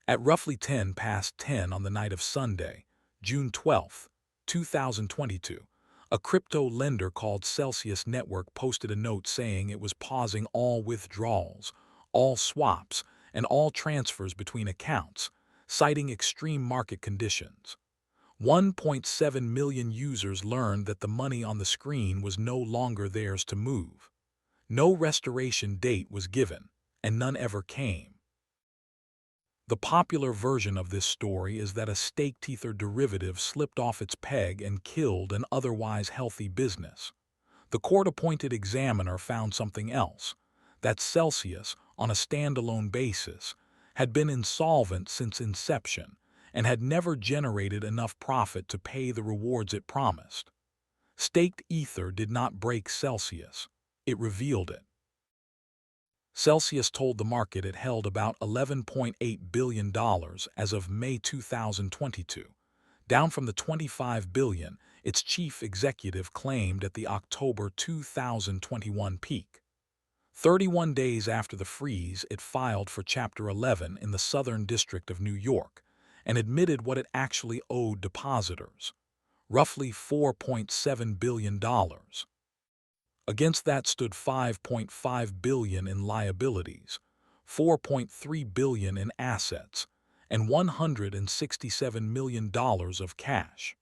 At roughly 10 past 10 on the night of Sunday, June 12, 2022, a crypto lender called Celsius Network posted a note saying it was pausing all withdrawals, all swaps, and all transfers between accounts, citing extreme market conditions. 1.7 million users learned that the money on the screen was no longer theirs to move. No restoration date was given, and none ever came. The popular version of this story is that a staked ether derivative slipped off its peg and killed an otherwise healthy business. The court-appointed examiner found something else, that Celsius, on a standalone basis, had been insolvent since inception and had never generated enough profit to pay the rewards it promised. Staked ether did not break Celsius, it revealed it. Celsius told the market it held about $11.8 billion as of May 2022, down from the $25 billion its chief executive claimed at the October 2021 peak. 31 days after the freeze, it filed for Chapter 11 in the Southern District of New York and admitted what it actually owed depositors, roughly $4.7 billion. Against that stood $5.5 billion in liabilities, $4.3 billion in assets, and $167 million of cash.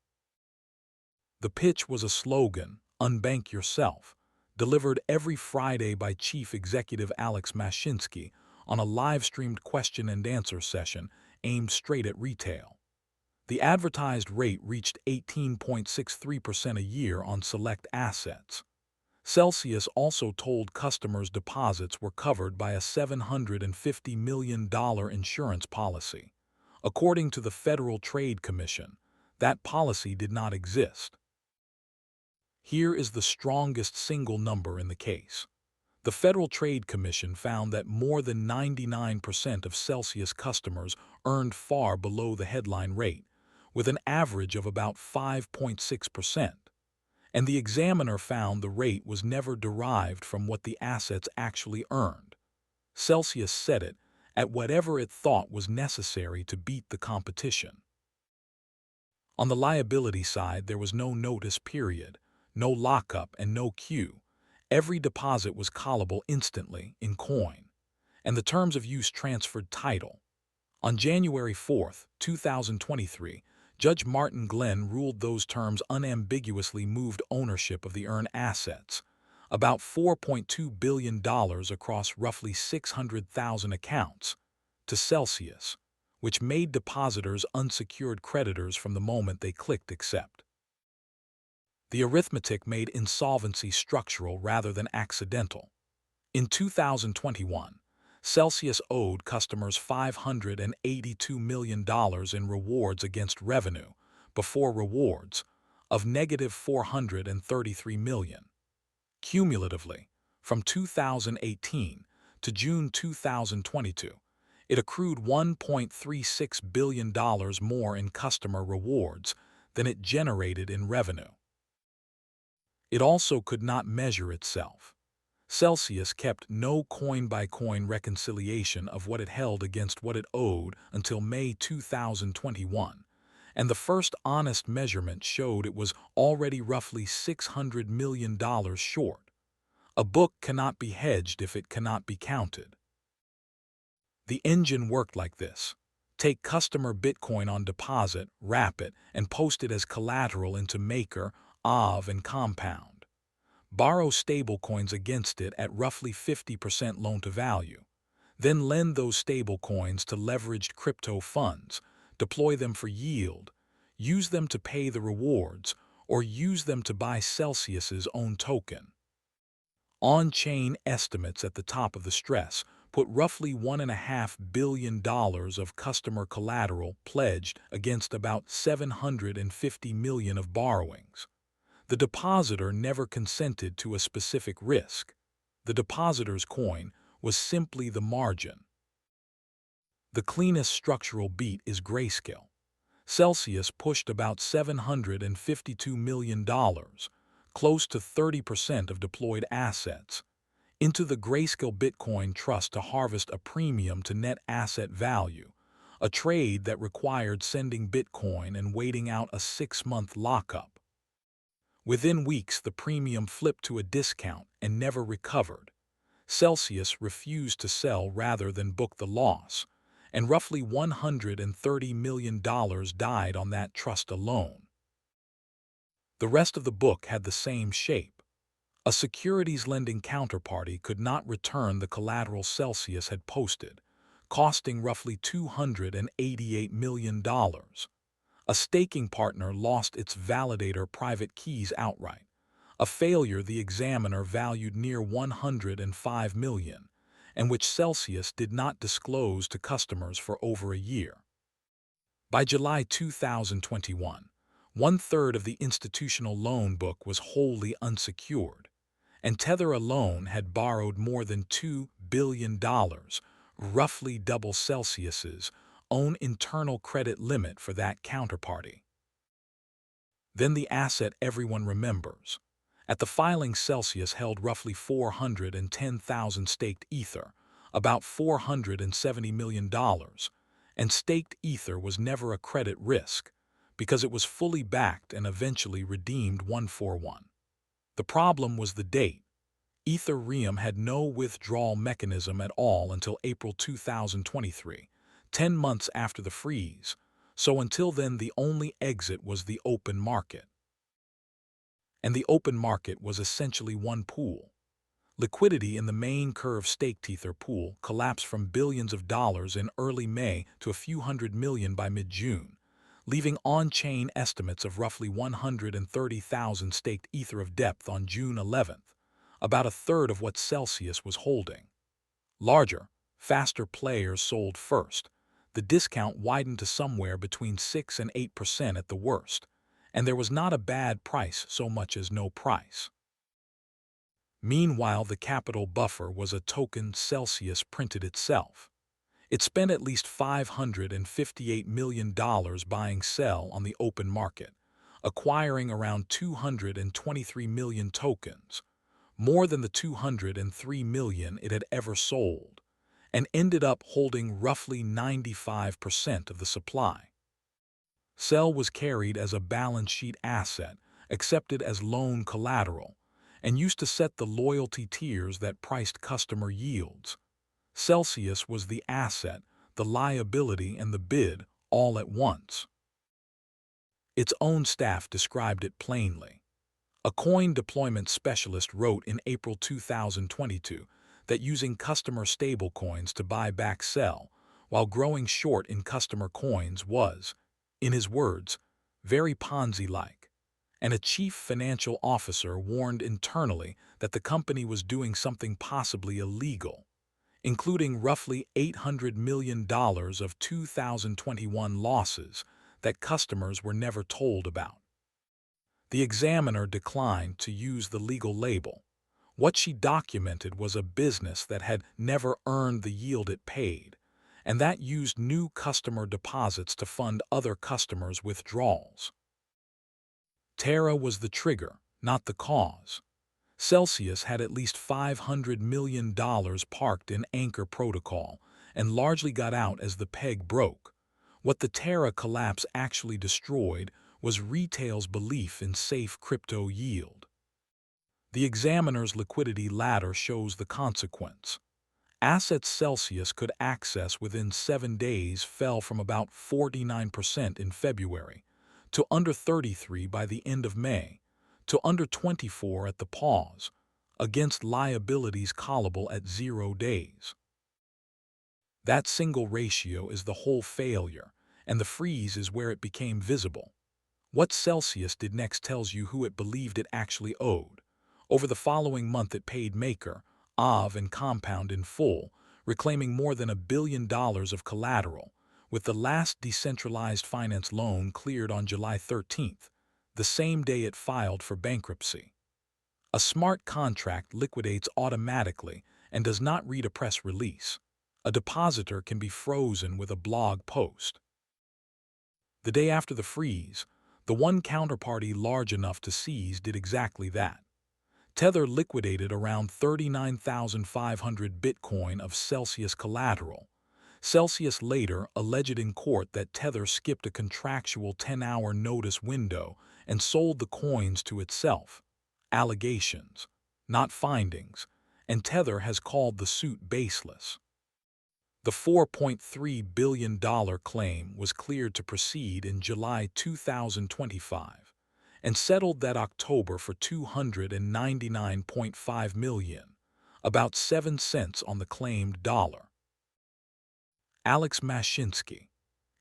The pitch was a slogan, "Unbank yourself," delivered every Friday by Chief Executive Alex Mashinsky on a live-streamed question-and-answer session aimed straight at retail. The advertised rate reached 18.63% a year on select assets. Celsius also told customers deposits were covered by a $750 million insurance policy. According to the Federal Trade Commission, that policy did not exist. Here is the strongest single number in the case. The Federal Trade Commission found that more than 99% of Celsius customers earned far below the headline rate, with an average of about 5.6%. And the examiner found the rate was never derived from what the assets actually earned. Celsius set it at whatever it thought was necessary to beat the competition. On the liability side, there was no notice period, no lockup, and no queue. Every deposit was callable instantly in coin, and the terms of use transferred title. On January 4, 2023, Judge Martin Glenn ruled those terms unambiguously moved ownership of the earned assets, about $4.2 billion across roughly 600,000 accounts, to Celsius, which made depositors unsecured creditors from the moment they clicked accept. The arithmetic made insolvency structural rather than accidental. In 2021, Celsius owed customers $582 million in rewards against revenue, before rewards, of negative $433 million. Cumulatively, from 2018 to June 2022, it accrued $1.36 billion more in customer rewards than it generated in revenue. It also could not measure itself. Celsius kept no coin-by-coin reconciliation of what it held against what it owed until May 2021, and the first honest measurement showed it was already roughly $600 million short. A book cannot be hedged if it cannot be counted. The engine worked like this. Take customer Bitcoin on deposit, wrap it, and post it as collateral into Maker, Aave, and Compound. Borrow stablecoins against it at roughly 50% loan-to-value. Then lend those stablecoins to leveraged crypto funds, deploy them for yield, use them to pay the rewards, or use them to buy Celsius's own token. On-chain estimates at the top of the stress put roughly $1.5 billion of customer collateral pledged against about $750 million of borrowings. The depositor never consented to a specific risk. The depositor's coin was simply the margin. The cleanest structural beat is Grayscale. Celsius pushed about $752 million, close to 30% of deployed assets, into the Grayscale Bitcoin Trust to harvest a premium to net asset value, a trade that required sending Bitcoin and waiting out a 6-month lockup. Within weeks, the premium flipped to a discount and never recovered. Celsius refused to sell rather than book the loss, and roughly $130 million died on that trust alone. The rest of the book had the same shape. A securities lending counterparty could not return the collateral Celsius had posted, costing roughly $288 million. A staking partner lost its validator private keys outright, a failure the examiner valued near $105 million, and which Celsius did not disclose to customers for over a year. By July 2021, one-third of the institutional loan book was wholly unsecured, and Tether alone had borrowed more than $2 billion, roughly double Celsius's own internal credit limit for that counterparty. Then the asset everyone remembers. At the filing, Celsius held roughly 410,000 staked Ether, about $470 million, and staked Ether was never a credit risk because it was fully backed and eventually redeemed 141. The problem was the date. Ethereum had no withdrawal mechanism at all until April 2023, 10 months after the freeze, so until then the only exit was the open market. And the open market was essentially one pool. Liquidity in the main curve staked Ether pool collapsed from billions of dollars in early May to a few hundred million by mid-June, leaving on-chain estimates of roughly 130,000 staked Ether of depth on June 11th, about a third of what Celsius was holding. Larger, faster players sold first. The discount widened to somewhere between 6 and 8% at the worst, and there was not a bad price so much as no price. Meanwhile, the capital buffer was a token Celsius printed itself. It spent at least $558 million buying sell on the open market, acquiring around 223 million tokens, more than the 203 million it had ever sold, and ended up holding roughly 95% of the supply. Cell was carried as a balance sheet asset, accepted as loan collateral, and used to set the loyalty tiers that priced customer yields. Celsius was the asset, the liability, and the bid all at once. Its own staff described it plainly. A coin deployment specialist wrote in April 2022 that using customer stablecoins to buy back Cell while growing short in customer coins was, in his words, very Ponzi-like, and a chief financial officer warned internally that the company was doing something possibly illegal, including roughly $800 million of 2021 losses that customers were never told about. The examiner declined to use the legal label. What she documented was a business that had never earned the yield it paid, and that used new customer deposits to fund other customers' withdrawals. Terra was the trigger, not the cause. Celsius had at least $500 million parked in Anchor Protocol and largely got out as the peg broke. What the Terra collapse actually destroyed was retail's belief in safe crypto yield. The examiner's liquidity ladder shows the consequence. Assets Celsius could access within 7 days fell from about 49% in February to under 33% by the end of May, to under 24% at the pause, against liabilities callable at 0 days. That single ratio is the whole failure, and the freeze is where it became visible. What Celsius did next tells you who it believed it actually owed. Over the following month it paid Maker, Av, and Compound in full, reclaiming more than $1 billion of collateral, with the last decentralized finance loan cleared on July 13th, the same day it filed for bankruptcy. A smart contract liquidates automatically and does not read a press release. A depositor can be frozen with a blog post. The day after the freeze, the one counterparty large enough to seize did exactly that. Tether liquidated around 39,500 Bitcoin of Celsius collateral, Celsius later alleged in court that Tether skipped a contractual 10-hour notice window and sold the coins to itself. Allegations, not findings, and Tether has called the suit baseless. The $4.3 billion claim was cleared to proceed in July 2025 and settled that October for $299.5 million, about 7 cents on the claimed dollar. Alex Mashinsky.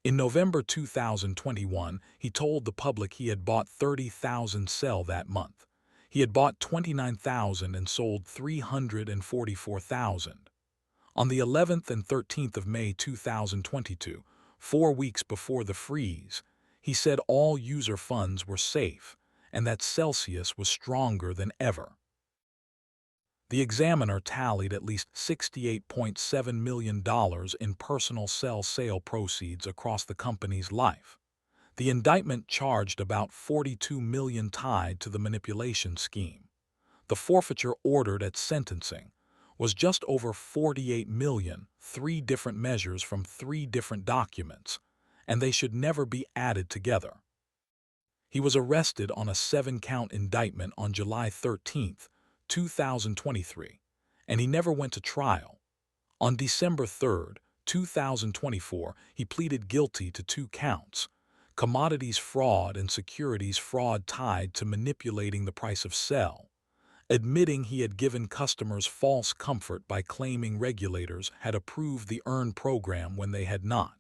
In November 2021, he told the public he had bought 30,000 sell that month. He had bought 29,000 and sold 344,000. On the 11th and 13th of May 2022, 4 weeks before the freeze, he said all user funds were safe and that Celsius was stronger than ever. The Examiner tallied at least $68.7 million in personal sale proceeds across the company's life. The indictment charged about $42 million tied to the manipulation scheme. The forfeiture ordered at sentencing was just over $48 million, 3 different measures from 3 different documents, and they should never be added together. He was arrested on a 7-count indictment on July 13, 2023, and he never went to trial. On December 3, 2024, he pleaded guilty to 2 counts: commodities fraud and securities fraud tied to manipulating the price of sell, admitting he had given customers false comfort by claiming regulators had approved the EARN program when they had not.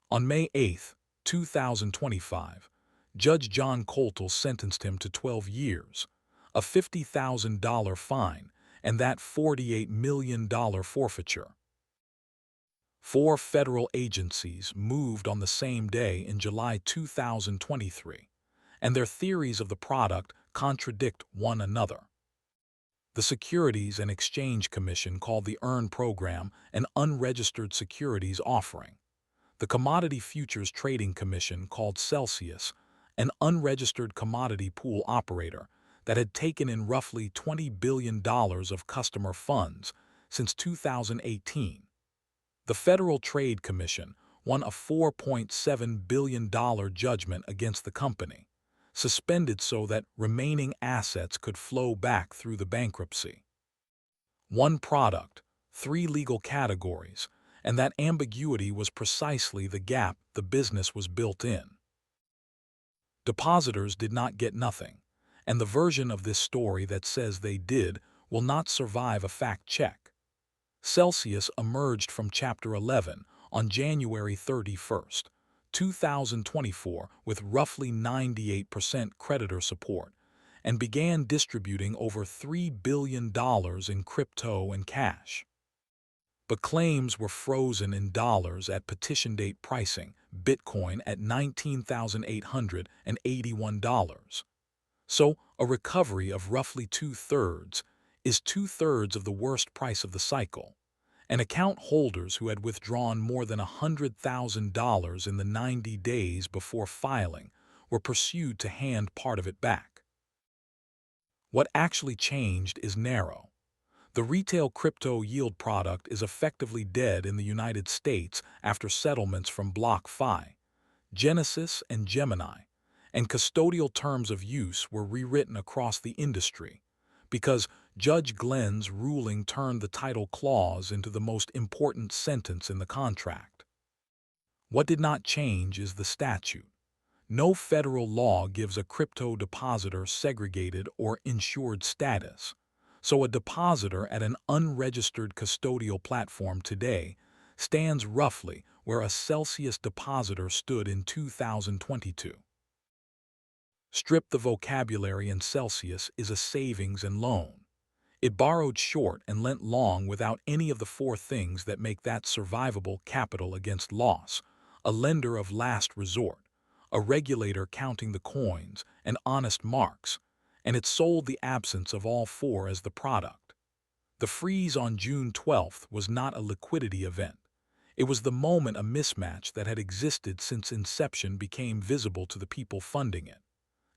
On May 8, 2025, Judge John Coltle sentenced him to 12 years, a $50,000 fine, and that $48 million forfeiture. 4 federal agencies moved on the same day in July 2023, and their theories of the product contradict one another. The Securities and Exchange Commission called the EARN program an unregistered securities offering. The Commodity Futures Trading Commission called Celsius an unregistered commodity pool operator that had taken in roughly $20 billion of customer funds since 2018. The Federal Trade Commission won a $4.7 billion judgment against the company, suspended so that remaining assets could flow back through the bankruptcy. 1 product, 3 legal categories, and that ambiguity was precisely the gap the business was built in. Depositors did not get nothing, and the version of this story that says they did will not survive a fact check. Celsius emerged from Chapter 11 on January 31, 2024 with roughly 98% creditor support and began distributing over $3 billion in crypto and cash. But claims were frozen in dollars at petition date pricing, Bitcoin at $19,881. So, a recovery of roughly 2/3 is 2/3 of the worst price of the cycle, and account holders who had withdrawn more than $100,000 in the 90 days before filing were pursued to hand part of it back. What actually changed is narrow. The retail crypto yield product is effectively dead in the United States after settlements from BlockFi, Genesis, and Gemini, and custodial terms of use were rewritten across the industry because Judge Glenn's ruling turned the title clause into the most important sentence in the contract. What did not change is the statute. No federal law gives a crypto depositor segregated or insured status, so a depositor at an unregistered custodial platform today stands roughly where a Celsius depositor stood in 2022. Strip the vocabulary and Celsius is a savings and loan. It borrowed short and lent long without any of the 4 things that make that survivable capital against loss, a lender of last resort, a regulator counting the coins, and honest marks, and it sold the absence of all 4 as the product. The freeze on June 12 was not a liquidity event. It was the moment a mismatch that had existed since inception became visible to the people funding it.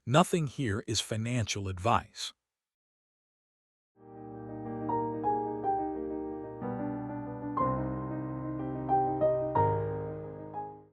Nothing here is financial advice.